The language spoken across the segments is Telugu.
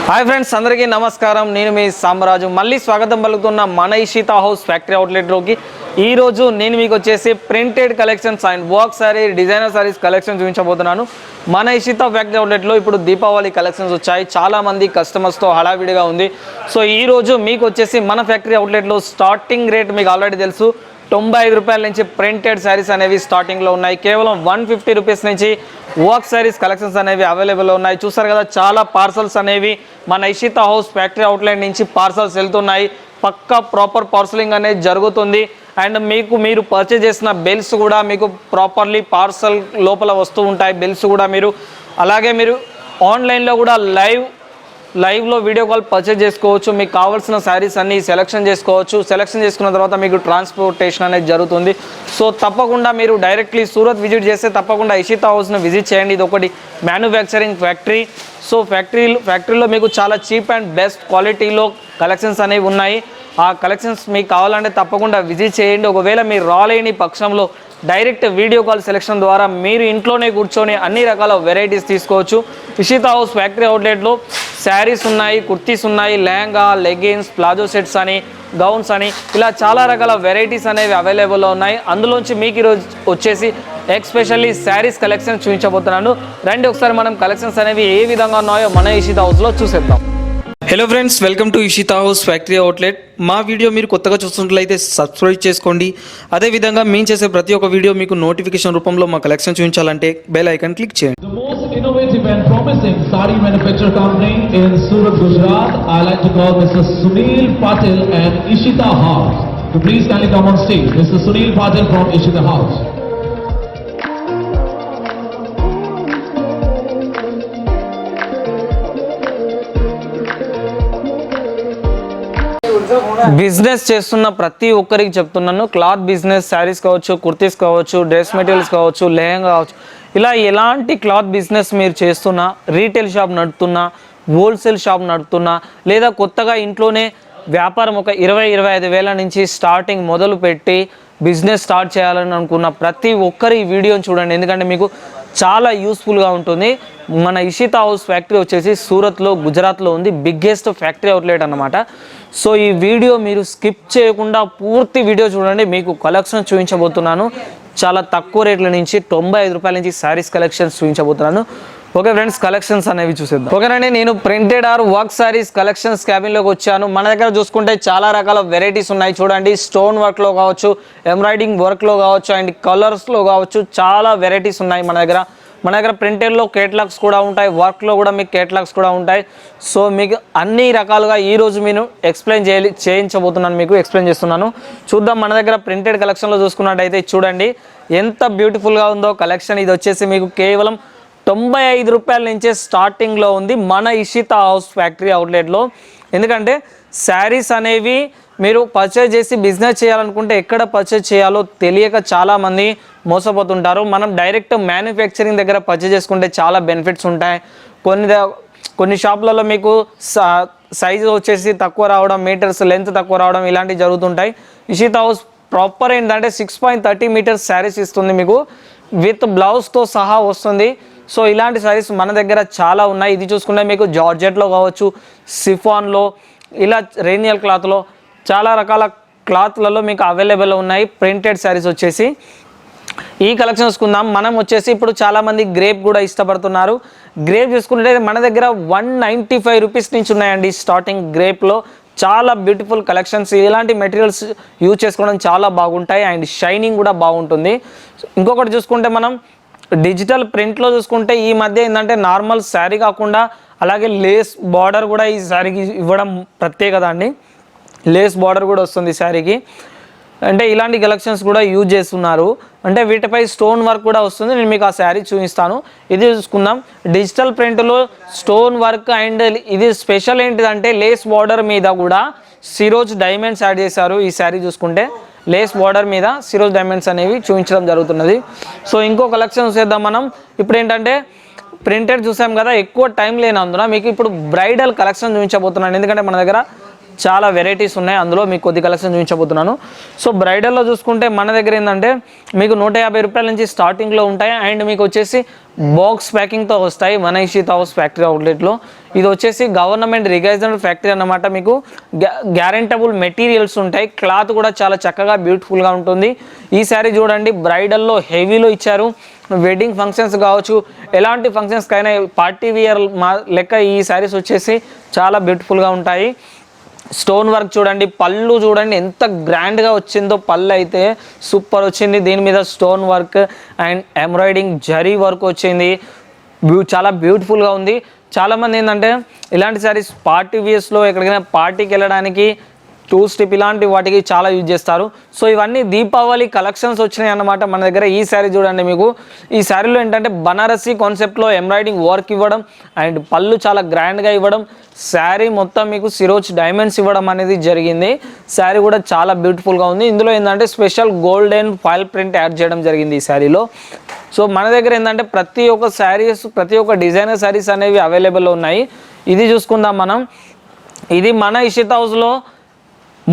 హాయ్ ఫ్రెండ్స్, అందరికీ నమస్కారం. నేను మీ సామ్రాజు. మళ్ళీ స్వాగతం పలుకుతున్న మన ఇషితా హౌస్ ఫ్యాక్టరీ అవుట్లెట్లోకి. ఈరోజు నేను మీకు వచ్చేసి printed collections and work sorry, designer saris collection చూపించబోతున్నాను. మన ఇషితా ఫ్యాక్టరీ అవుట్లెట్లో ఇప్పుడు దీపావళి కలెక్షన్స్ వచ్చాయి. చాలామంది కస్టమర్స్తో హడావిడిగా ఉంది. సో ఈరోజు మీకు వచ్చేసి మన ఫ్యాక్టరీ అవుట్లెట్లో స్టార్టింగ్ రేట్ మీకు ఆల్రెడీ తెలుసు, 95 రూపాయల నుంచి ప్రింటెడ్ శారీస్ అనేవి స్టార్టింగ్లో ఉన్నాయి. కేవలం 150 రూపీస్ నుంచి వర్క్ శారీస్ కలెక్షన్స్ అనేవి అవైలబుల్లో ఉన్నాయి. చూసారు కదా, చాలా పార్సల్స్ అనేవి మన ఇషితా హౌస్ ఫ్యాక్టరీ అవుట్లెట్ నుంచి పార్సల్స్ వెళ్తున్నాయి. పక్కా ప్రాపర్ పార్సలింగ్ అనేది జరుగుతుంది. అండ్ మీరు పర్చేజ్ చేసిన బిల్స్ కూడా మీకు ప్రాపర్లీ పార్సల్ లోపల వస్తూ ఉంటాయి. బిల్స్ కూడా అలాగే మీరు ఆన్లైన్లో కూడా లైవ్లో వీడియో కాల్ పర్చేజ్ చేసుకోవచ్చు. మీకు కావాల్సిన శారీస్ అన్ని సెలెక్షన్ చేసుకోవచ్చు. సెలెక్షన్ చేసుకున్న తర్వాత మీకు ట్రాన్స్పోర్టేషన్ అనేది జరుగుతుంది. సో తప్పకుండా మీరు డైరెక్ట్లీ సూరత్ విజిట్ చేస్తే తప్పకుండా ఇషితా హౌస్ను విజిట్ చేయండి. ఇది ఒకటి మ్యానుఫ్యాక్చరింగ్ ఫ్యాక్టరీ. సో ఫ్యాక్టరీలో మీకు చాలా చీప్ అండ్ బెస్ట్ క్వాలిటీలో కలెక్షన్స్ అనేవి ఉన్నాయి. ఆ కలెక్షన్స్ మీకు కావాలంటే తప్పకుండా విజిట్ చేయండి. ఒకవేళ మీరు రాలేని పక్షంలో డైరెక్ట్ వీడియో కాల్ సెలెక్షన్ ద్వారా మీరు ఇంట్లోనే కూర్చొని అన్ని రకాల వెరైటీస్ తీసుకోవచ్చు. ఇషితా హౌస్ ఫ్యాక్టరీ అవుట్లెట్లో శారీస్ ఉన్నాయి, కుర్తీస్ ఉన్నాయి, లెహంగా, లెగిన్స్, ప్లాజో సెట్స్ అని, గౌన్స్ అని, ఇలా చాలా రకాల వెరైటీస్ అనేవి అవైలబుల్లో ఉన్నాయి. అందులోంచి మీకు ఈరోజు వచ్చేసి ఎస్పెషల్లీ శారీస్ కలెక్షన్స్ చూపించబోతున్నాను. రండి ఒకసారి మనం కలెక్షన్స్ అనేవి ఏ విధంగా ఉన్నాయో మన ఇషితా హౌస్లో చూసేద్దాం. Hello friends, welcome to Ishita house factory outlet. మా వీడియో మీరు కొత్తగా చూస్తున్నట్లయితే సబ్స్క్రైబ్ చేసుకోండి. అదేవిధంగా మేము చేసే ప్రతి ఒక్క వీడియో మీకు నోటిఫికేషన్ రూపంలో మా కలెక్షన్ చూపించాలంటే బెల్ ఐకాన్ క్లిక్ చేయండి. The most innovative and promising sari manufacturer company in Surat, Gujarat. I like to call Mr. Sunil Patil and Ishita House. So please kindly come on stage. Mr. Sunil Patil from Ishita House. Business చేస్తున్న ప్రతి ఒక్కరికి చెప్తున్నాను, క్లాత్ బిజినెస్, శారీస్ కావచ్చు, కుర్తీస్ కావచ్చు, డ్రెస్ మెటీరియల్స్ కావచ్చు, లెహంగా కావచ్చు, ఇలా ఎలాంటి క్లాత్ బిజినెస్ మీరు చేస్తున్నా, రీటైల్ షాప్ నడుపుతున్నా, హోల్సేల్ షాప్ నడుపుతున్నా, లేదా కొత్తగా ఇంట్లోనే వ్యాపారం ఒక 20-25 వేల నుంచి స్టార్టింగ్ మొదలు పెట్టి బిజినెస్ స్టార్ట్ చేయాలని అనుకున్న ప్రతి ఒక్కరు ఈ వీడియోని చూడండి. ఎందుకంటే మీకు చాలా యూస్ఫుల్గా ఉంటుంది. మన ఇషితా హౌస్ ఫ్యాక్టరీ వచ్చేసి సూరత్లో, గుజరాత్లో ఉంది. బిగ్గెస్ట్ ఫ్యాక్టరీ అవుట్లెట్ అన్నమాట. సో ఈ వీడియో మీరు స్కిప్ చేయకుండా పూర్తి వీడియో చూడండి. మీకు కలెక్షన్ చూపించబోతున్నాను. చాలా తక్కువ రేట్ల నుంచి 95 రూపాయల నుంచి శారీస్ కలెక్షన్స్ చూపించబోతున్నాను. ఓకే ఫ్రెండ్స్, కలెక్షన్స్ అనేవి చూసేద్దాం. ఓకేనండి, నేను printed or work saris collections క్యాబిన్లోకి వచ్చాను. మన దగ్గర చూసుకుంటే చాలా రకాల వెరైటీస్ ఉన్నాయి. చూడండి, స్టోన్ వర్క్లో కావచ్చు, ఎంబ్రాయిడింగ్ వర్క్లో కావచ్చు, అండ్ కలర్స్లో కావచ్చు, చాలా వెరైటీస్ ఉన్నాయి మన దగ్గర ప్రింటెడ్లో కేటలాగ్స్ కూడా ఉంటాయి, వర్క్లో కూడా మీకు కేటలాగ్స్ కూడా ఉంటాయి. సో మీకు అన్ని రకాలుగా ఈరోజు నేను ఎక్స్ప్లెయిన్ చేస్తున్నాను. చూద్దాం. మన దగ్గర ప్రింటెడ్ కలెక్షన్లో చూసుకున్నట్టయితే చూడండి ఎంత బ్యూటిఫుల్గా ఉందో కలెక్షన్. ఇది వచ్చేసి మీకు కేవలం 95 రూపాయల నుంచే స్టార్టింగ్లో ఉంది మన ఇషితా హౌస్ ఫ్యాక్టరీ అవుట్లెట్లో. ఎందుకంటే శారీస్ అనేవి మీరు పర్చేజ్ చేసి బిజినెస్ చేయాలనుకుంటే ఎక్కడ పర్చేజ్ చేయాలో తెలియక చాలామంది మోసపోతుంటారు. మనం డైరెక్ట్ మ్యానుఫ్యాక్చరింగ్ దగ్గర పర్చేజ్ చేసుకుంటే చాలా బెనిఫిట్స్ ఉంటాయి. కొన్ని షాపులలో మీకు సైజు వచ్చేసి తక్కువ రావడం, మీటర్స్ లెంత్ తక్కువ రావడం, ఇలాంటివి జరుగుతుంటాయి. ఇషితా హౌస్ ప్రాపర్ ఏంటంటే 6.30 మీటర్స్ శారీస్ ఇస్తుంది, మీకు విత్ బ్లౌజ్తో సహా వస్తుంది. సో ఇలాంటి శారీస్ మన దగ్గర చాలా ఉన్నాయి. ఇది చూసుకుంటే మీకు జార్జెట్లో కావచ్చు, సిఫాన్లో, ఇలా రేనియల్ క్లాత్లో, చాలా రకాల క్లాత్లలో మీకు అవైలబుల్ ఉన్నాయి ప్రింటెడ్ శారీస్ వచ్చేసి. ఈ కలెక్షన్ చూసుకుందాం. మనం వచ్చేసి ఇప్పుడు చాలామంది గ్రేప్ కూడా ఇష్టపడుతున్నారు. గ్రేప్ చూసుకుంటే మన దగ్గర 195 రూపీస్ నుంచి ఉన్నాయండి స్టార్టింగ్ గ్రేప్లో. చాలా బ్యూటిఫుల్ కలెక్షన్స్. ఇలాంటి మెటీరియల్స్ యూజ్ చేసుకోవడం చాలా బాగుంటాయి అండ్ షైనింగ్ కూడా బాగుంటుంది. ఇంకొకటి చూసుకుంటే మనం డిజిటల్ ప్రింట్లో చూసుకుంటే ఈ మధ్య ఏంటంటే నార్మల్ శారీ కాకుండా అలాగే లేస్ బార్డర్ కూడా ఈ శారీకి ఇవ్వడం ప్రత్యేకత అండి. లేస్ బార్డర్ కూడా వస్తుంది శారీకి. అంటే ఇలాంటి కలెక్షన్స్ కూడా యూజ్ చేస్తున్నారు. అంటే వీటిపై స్టోన్ వర్క్ కూడా వస్తుంది. నేను మీకు ఆ శారీ చూపిస్తాను. ఇది చూసుకుందాం. డిజిటల్ ప్రింట్లో స్టోన్ వర్క్ అండ్ ఇది స్పెషల్ ఏంటిదంటే లేస్ బార్డర్ మీద కూడా సిరోజ్ డైమండ్స్ యాడ్ చేశారు. ఈ శారీ చూసుకుంటే లేస్ బార్డర్ మీద సిరోజ్ డైమండ్స్ అనేవి చూపించడం జరుగుతున్నది. సో ఇంకో కలెక్షన్ చూసేద్దాం మనం. ఇప్పుడు ఏంటంటే ప్రింటెడ్ చూసాం కదా, ఎక్కువ టైం లేనందున మీకు ఇప్పుడు బ్రైడల్ కలెక్షన్ చూపించబోతున్నాను. ఎందుకంటే మన దగ్గర చాలా వెరైటీస్ ఉన్నాయి, అందులో మీకు కొద్ది కలెక్షన్ చూపించబోతున్నాను. సో బ్రైడల్లో చూసుకుంటే మన దగ్గర ఏంటంటే మీకు 150 రూపాయల నుంచి స్టార్టింగ్లో ఉంటాయి. అండ్ మీకు వచ్చేసి బాక్స్ ప్యాకింగ్తో వస్తాయి మన ఇషిత హౌస్ ఫ్యాక్టరీ అవుట్లెట్లో. ఇది వచ్చేసి గవర్నమెంట్ రికగ్నైజ్డ్ ఫ్యాక్టరీ అన్నమాట. మీకు గ్యారెంటబుల్ మెటీరియల్స్ ఉంటాయి, క్లాత్ కూడా చాలా చక్కగా బ్యూటిఫుల్గా ఉంటుంది. ఈ శారీ చూడండి, బ్రైడల్లో హెవీలో ఇచ్చారు. వెడ్డింగ్ ఫంక్షన్స్ కావచ్చు, ఎలాంటి ఫంక్షన్స్కైనా పార్టీ వియర్ లెక్క ఈ శారీస్ వచ్చేసి చాలా బ్యూటిఫుల్గా ఉంటాయి. స్టోన్ వర్క్ చూడండి, పళ్ళు చూడండి ఎంత గ్రాండ్గా వచ్చిందో, పళ్ళు అయితే సూపర్ వచ్చింది. దీని మీద stone work and embroidering zari work వచ్చింది, చాలా బ్యూటిఫుల్గా ఉంది. చాలామంది ఏంటంటే ఇలాంటి శారీస్ పార్టీ వేస్లో ఎక్కడికైనా పార్టీకి వెళ్ళడానికి, టూ స్టిప్ ఇలాంటి వాటికి చాలా యూజ్ చేస్తారు. సో ఇవన్నీ దీపావళి కలెక్షన్స్ వచ్చినాయి అన్నమాట మన దగ్గర. ఈ శారీ చూడండి, మీకు ఈ శారీలో ఏంటంటే బనారసి కాన్సెప్ట్లో ఎంబ్రాయిడింగ్ వర్క్ ఇవ్వడం అండ్ పళ్ళు చాలా గ్రాండ్గా ఇవ్వడం, శారీ మొత్తం మీకు సిరోజ్ డైమండ్స్ ఇవ్వడం అనేది జరిగింది. శారీ కూడా చాలా బ్యూటిఫుల్గా ఉంది. ఇందులో ఏంటంటే special golden foil print add చేయడం జరిగింది ఈ శారీలో. సో మన దగ్గర ఏంటంటే ప్రతి ఒక్క శారీస్, ప్రతి ఒక్క డిజైనర్ శారీస్ అనేవి అవైలబుల్లో ఉన్నాయి. ఇది చూసుకుందాం మనం. ఇది మన ఇషిత హౌస్లో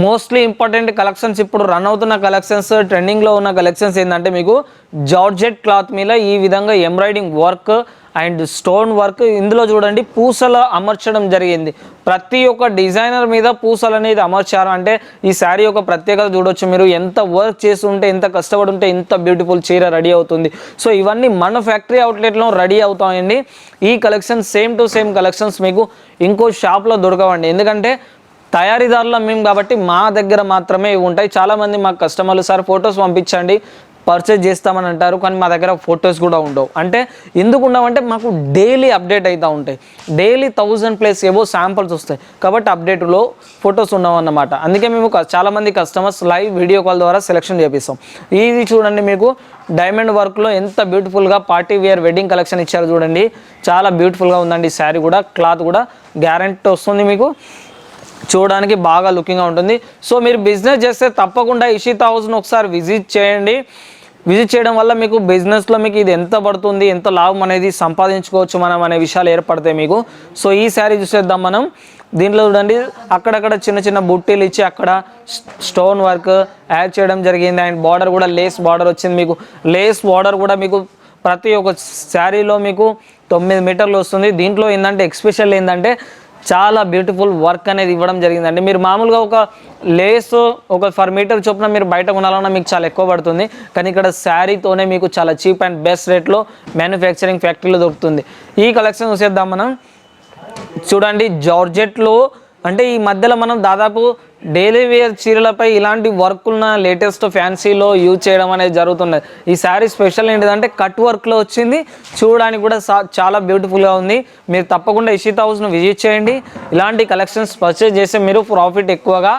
మోస్ట్లీ ఇంపార్టెంట్ కలెక్షన్స్, ఇప్పుడు రన్ అవుతున్న కలెక్షన్స్, ట్రెండింగ్లో ఉన్న కలెక్షన్స్ ఏంటంటే మీకు జార్జెట్ క్లాత్ మీద ఈ విధంగా embroidering work and stone work. ఇందులో చూడండి పూసలు అమర్చడం జరిగింది. ప్రతి ఒక్క డిజైనర్ మీద పూసలు అనేది అమర్చారు. అంటే ఈ శారీ యొక్క ప్రత్యేకత చూడొచ్చు మీరు. ఎంత వర్క్ చేసి ఉంటే, ఎంత కష్టపడి ఉంటే ఇంత బ్యూటిఫుల్ చీర రెడీ అవుతుంది. సో ఇవన్నీ మన ఫ్యాక్టరీ అవుట్లెట్లో రెడీ అవుతాయండి. ఈ collection same to same collections మీకు ఇంకో షాప్లో దొరకవండి. ఎందుకంటే తయారీదారులం మేము కాబట్టి మా దగ్గర మాత్రమే ఇవి ఉంటాయి. చాలామంది మాకు కస్టమర్లు సార్ ఫొటోస్ పంపించండి పర్చేజ్ చేస్తామని అంటారు, కానీ మా దగ్గర ఫొటోస్ కూడా ఉండవు. అంటే ఎందుకు ఉండవంటే మాకు డైలీ అప్డేట్ అవుతూ ఉంటాయి. డైలీ 1000+ ఏవో శాంపుల్స్ వస్తాయి కాబట్టి అప్డేట్లో ఫొటోస్ ఉండవు అన్నమాట. అందుకే మేము చాలామంది కస్టమర్స్ లైవ్ వీడియో కాల్ ద్వారా సెలెక్షన్ చేపిస్తాం. ఇది చూడండి, మీకు డైమండ్ వర్క్లో ఎంత బ్యూటిఫుల్గా పార్టీ వేర్ వెడ్డింగ్ కలెక్షన్ ఇచ్చారు చూడండి. చాలా బ్యూటిఫుల్గా ఉందండి. శారీ కూడా క్లాత్ కూడా గ్యారెంటీ వస్తుంది, మీకు చూడడానికి బాగా లుకింగ్గా ఉంటుంది. సో మీరు బిజినెస్ చేస్తే తప్పకుండా ఇషిత హౌస్ను ఒకసారి విజిట్ చేయండి. విజిట్ చేయడం వల్ల మీకు బిజినెస్లో మీకు ఇది ఎంత పడుతుంది, ఎంత లాభం అనేది సంపాదించుకోవచ్చు మనం అనే విషయాలు ఏర్పడతాయి మీకు. సో ఈ శారీ చూసేద్దాం మనం. దీంట్లో చూడండి అక్కడక్కడ చిన్న చిన్న బుట్టీలు ఇచ్చి అక్కడ స్టోన్ వర్క్ యాడ్ చేయడం జరిగింది. అండ్ బార్డర్ కూడా లేస్ బార్డర్ వచ్చింది. మీకు లేస్ బార్డర్ కూడా మీకు ప్రతి ఒక్క శారీలో మీకు 9 మీటర్లు వస్తుంది. దీంట్లో ఏంటంటే ఎక్స్పెషల్ ఏంటంటే చాలా బ్యూటిఫుల్ వర్క్ అనేది ఇవ్వడం జరిగిందండి. మీరు మామూలుగా ఒక లేస్ ఒక పర్ మీటర్ చొప్పున మీరు బయట కొనాలన్నా మీకు చాలా ఎక్కువ పడుతుంది, కానీ ఇక్కడ శారీతోనే మీకు చాలా చీప్ అండ్ బెస్ట్ రేట్లో మ్యానుఫ్యాక్చరింగ్ ఫ్యాక్టరీలో దొరుకుతుంది. ఈ కలెక్షన్ చూసేద్దాం మనం. చూడండి జార్జెట్లో అంటే ఈ మధ్యలో మనం దాదాపు డైలీ వేర్ చీరలపై ఇలాంటి వర్కున్న లేటెస్ట్ ఫ్యాన్సీలో యూజ్ చేయడం అనేది జరుగుతున్నది. ఈ శారీ స్పెషల్ ఏంటిదంటే కట్ వర్క్లో వచ్చింది, చూడడానికి కూడా చాలా బ్యూటిఫుల్గా ఉంది. మీరు తప్పకుండా ఇషిత హౌస్ను విజిట్ చేయండి. ఇలాంటి కలెక్షన్స్ పర్చేజ్ చేస్తే మీరు ప్రాఫిట్ ఎక్కువగా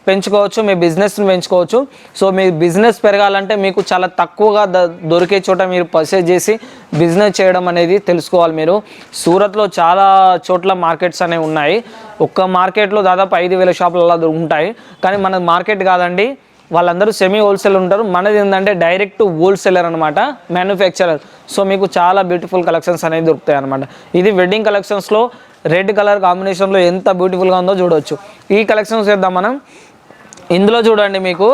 పెంచుకోవచ్చు, మీ బిజినెస్ని పెంచుకోవచ్చు. సో మీ బిజినెస్ పెరగాలంటే మీకు చాలా తక్కువగా దొరికే చోట మీరు పర్చేజ్ చేసి బిజినెస్ చేయడం అనేది తెలుసుకోవాలి మీరు. సూరత్లో చాలా చోట్ల మార్కెట్స్ అనేవి ఉన్నాయి. ఒక్క మార్కెట్లో దాదాపు 5000 షాపులు అలా ఉంటాయి, కానీ మన మార్కెట్ కాదండి, వాళ్ళందరూ సెమీ హోల్సేల్ ఉంటారు. మనది ఏంటంటే డైరెక్ట్ హోల్సేలర్ అనమాట, మ్యానుఫ్యాక్చరర్. సో మీకు చాలా బ్యూటిఫుల్ కలెక్షన్స్ అనేవి దొరుకుతాయి అనమాట. ఇది వెడ్డింగ్ కలెక్షన్స్లో రెడ్ కలర్ కాంబినేషన్లో ఎంత బ్యూటిఫుల్గా ఉందో చూడవచ్చు. ఈ కలెక్షన్స్ చేద్దాం మనం. ఇందులో చూడండి మీకు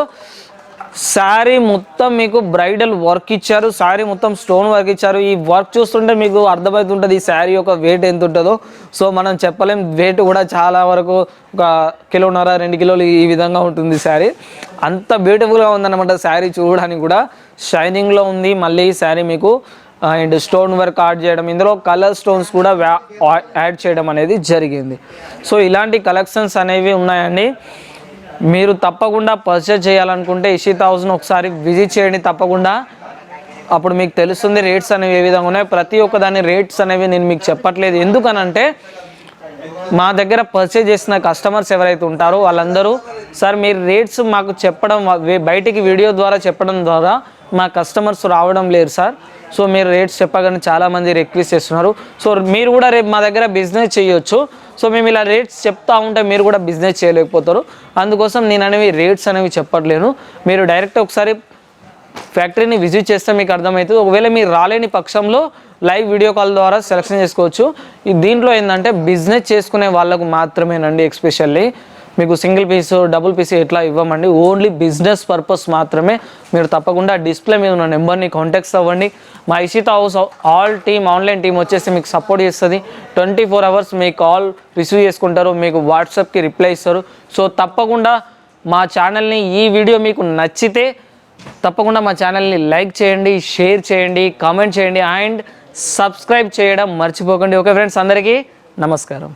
శారీ మొత్తం మీకు బ్రైడల్ వర్క్ ఇచ్చారు, శారీ మొత్తం స్టోన్ వర్క్ ఇచ్చారు. ఈ వర్క్ చూస్తుంటే మీకు అర్థమవుతుంటుంది ఈ శారీ యొక్క వెయిట్ ఎంత ఉంటుందో. సో మనం చెప్పలేం, వెయిట్ కూడా చాలా వరకు 1.5 కిలోలు 2 కిలోలు ఈ విధంగా ఉంటుంది శారీ. అంత బ్యూటిఫుల్గా ఉందన్నమాట శారీ. చూడడానికి కూడా షైనింగ్లో ఉంది. మళ్ళీ శారీ మీకు అండ్ స్టోన్ వర్క్ యాడ్ చేయడం, ఇందులో కలర్ స్టోన్స్ కూడా యాడ్ చేయడం అనేది జరిగింది. సో ఇలాంటి కలెక్షన్స్ అనేవి ఉన్నాయండి. మీరు తప్పకుండా పర్చేజ్ చేయాలనుకుంటే ఇషిత హౌస్ను ఒకసారి విజిట్ చేయండి తప్పకుండా. అప్పుడు మీకు తెలుస్తుంది రేట్స్ అనేవి ఏ విధంగా ఉన్నాయి. ప్రతి ఒక్క దాని రేట్స్ అనేవి నేను మీకు చెప్పట్లేదు, ఎందుకనంటే మా దగ్గర పర్చేజ్ చేసిన కస్టమర్స్ ఎవరైతే ఉంటారో వాళ్ళందరూ సార్ మీరు రేట్స్ మాకు చెప్పడం, బయటికి వీడియో ద్వారా చెప్పడం ద్వారా మా కస్టమర్స్ రావడం లేదు సార్. సో మీరు రేట్స్ చెప్పగానే చాలామంది రిక్వెస్ట్ చేస్తున్నారు. సో మీరు కూడా రేపు మా దగ్గర బిజినెస్ చేయొచ్చు. సో మేము ఇలా రేట్స్ చెప్తా ఉంటే మీరు కూడా బిజినెస్ చేయలేకపోతారు. అందుకోసం నేను అనేవి రేట్స్ అనేవి చెప్పట్లేను. మీరు డైరెక్ట్ ఒకసారి ఫ్యాక్టరీని విజిట్ చేస్తే మీకు అర్థమవుతుంది. ఒకవేళ మీరు రాలేని పక్షంలో లైవ్ వీడియో కాల్ ద్వారా సెలెక్షన్ చేసుకోవచ్చు. దీంట్లో ఏంటంటే బిజినెస్ చేసుకునే వాళ్ళకు మాత్రమేనండి ఎక్స్పెషల్లీ. మీకు సింగిల్ పీస్ డబుల్ పీస్ ఇట్లా ఇవ్వమండి. ఓన్లీ బిజినెస్ పర్పస్ మాత్రమే. మీరు తప్పకుండా డిస్ప్లే మీద ఉన్న నెంబర్ని కాంటాక్ట్స్ అవ్వండి. మా ఇషితా హౌస్ ఆన్లైన్ టీం వచ్చేసి మీకు సపోర్ట్ చేస్తుంది. 24 hours మీ కాల్ రిసీవ్ చేసుకుంటారు, మీకు వాట్సాప్కి రిప్లై ఇస్తారు. సో తప్పకుండా మా ఛానల్ని, ఈ వీడియో మీకు నచ్చితే తప్పకుండా మా ఛానల్ని లైక్ చేయండి, షేర్ చేయండి, కామెంట్ చేయండి అండ్ సబ్స్క్రైబ్ చేయడం మర్చిపోకండి. ఓకే ఫ్రెండ్స్, అందరికీ నమస్కారం.